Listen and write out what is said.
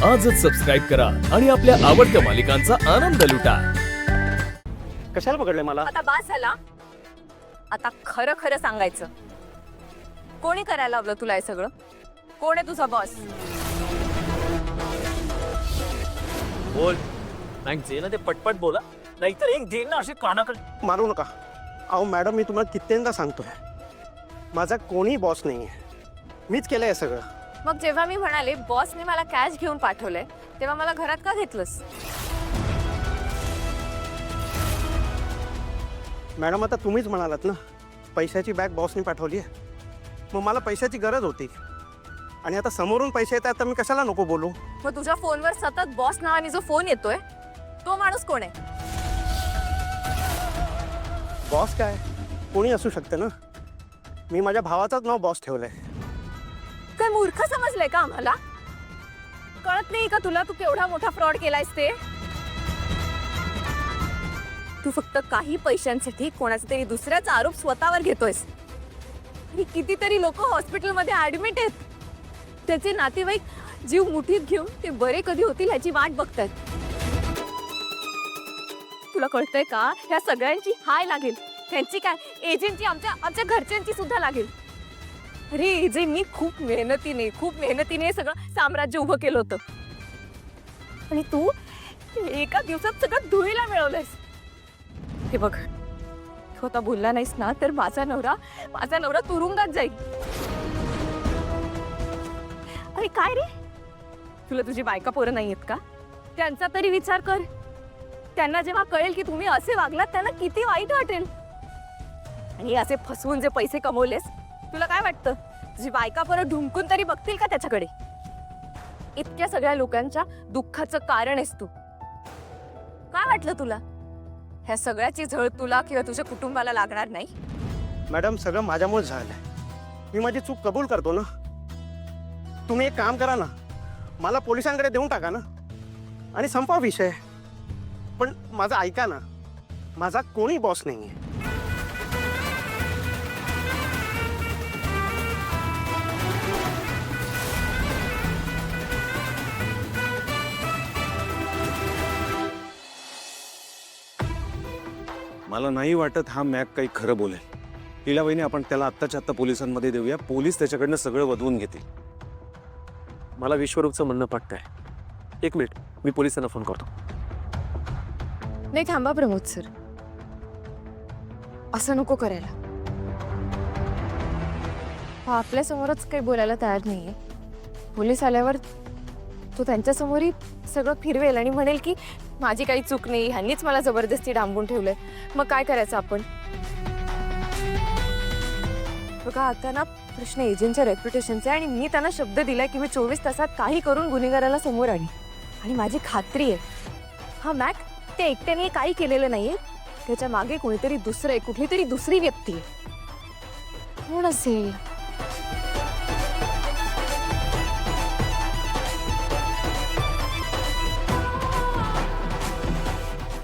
आजच सबस्क्राईब करा आणि आपल्या आवडत्या मालिकांचा आनंद लुटा। कशाला पकडलंय मला? आता बास झाला। आता खरं खरं सांगायचं, कोणी करायला लावलं तुला हे सगळं? कोण आहे तुझा बॉस? बोल नाही जे ना ते पटपट बोला, नाहीतर एक दे ना असे कानाकडे मारू नका। अहो मॅडम, मी तुम्हाला कित्येंदा सांगतोय, माझा कोणी बॉस नाही आहे, मीच केलंय हे सगळं। मग जेव्हा मी म्हणाले बॉसने मला कॅश घेऊन पाठवलंय, तेव्हा मला घरात का घेतलंस? मॅडम, आता तुम्हीच म्हणालात ना, पैशाची बॅग बॉसने पाठवली आहे, मग मला पैशाची गरज होती आणि आता समोरून पैसे येतात तर मी कशाला नको बोलू? मग तुझ्या फोनवर सतत बॉस नावाने जो फोन येतोय, तो माणूस कोण आहे? बॉस काय कोणी असू शकतं ना, मी माझ्या भावाचंच नाव बॉस ठेवलंय। काय मूर्ख समजलंय का आम्हाला? कळत नाही का तुला तू केवढा मोठा फ्रॉड केलायस ते? तू फक्त काही पैशांसाठी कोणाचा तरी दुसऱ्याचा आरोप स्वतःवर घेतोयस आणि कितीतरी लोक हॉस्पिटलमध्ये ऍडमिट आहेत, त्याचे नातेवाईक जीव मुठीत घेऊन ते बरे कधी होतील ह्याची वाट बघतायत। तुला कळतंय का, ह्या सगळ्यांची हाय लागेल, त्यांची काय एजंटची आमच्या घरच्यांची सुद्धा लागेल। अरे जे मी खूप मेहनतीने सगळं साम्राज्य उभं केलं होतं आणि तू एका दिवसात सगळं धुळीला मिळवलंयस। हे बघ, तू आता बोलला नाहीस ना तर माझा नवरा तुरुंगात जाईल। अरे काय रे, तुला तुझी बायका पोरं नाही आहेत का? त्यांचा तरी विचार कर। त्यांना जेव्हा कळेल की तुम्ही असे वागलात, त्यांना किती वाईट वाटेल। आणि असे फसवून जे पैसे कमवलेस, तुला काय वाटतं तुझी बायका परत ढुंकून तरी बघतील का त्याच्याकडे? इतक्या सगळ्या लोकांच्या दुःखाचं कारण आहेस तू। काय वाटलं तुला ह्या सगळ्याची झळ तुला किंवा तुझ्या कुटुंबाला लागणार नाही? मॅडम, सगळं माझ्यामुळे झालंय, मी माझी चूक कबूल करतो ना। तुम्ही एक काम करा ना, मला पोलिसांकडे देऊन टाका ना आणि संपवा विषय। पण माझं ऐका ना, माझा कोणी बॉस नाही आहे। मला नाही वाटत हा मॅक काही खरं बोलेल। लीलाबाईने आपण त्याला आत्ताच्या आत्ता पोलिसांमध्ये देऊया, पोलीस त्याच्याकडनं सगळं वधवून घेतील। मला विश्वरूपचं म्हणणं पटतंय। एक मिनिट, मी पोलिसांना फोन करतो। नाही थांबा प्रमोद सर, असं नको करायला। हा आपल्या समोरच काही बोलायला तयार नाहीये। पोलीस आल्यावर तो त्यांच्यासमोरही सगळं फिरवेल आणि म्हणेल की माझी काही चूक नाही, ह्यांनीच मला जबरदस्ती डांबून ठेवलंय। मग काय करायचं आपण? बघा, आता ना प्रश्न एजंटच्या रेप्युटेशनचा आहे आणि मी त्यांना शब्द दिलाय की मी 24 तासात काही करून गुन्हेगाराला समोर आणीन। आणि माझी खात्री आहे, हा मॅक ते एकट्याने काही केलेलं नाहीये, त्याच्या मागे कोणीतरी दुसरं आहे, कुठली तरी दुसरी व्यक्ती आहे। कोण असेल?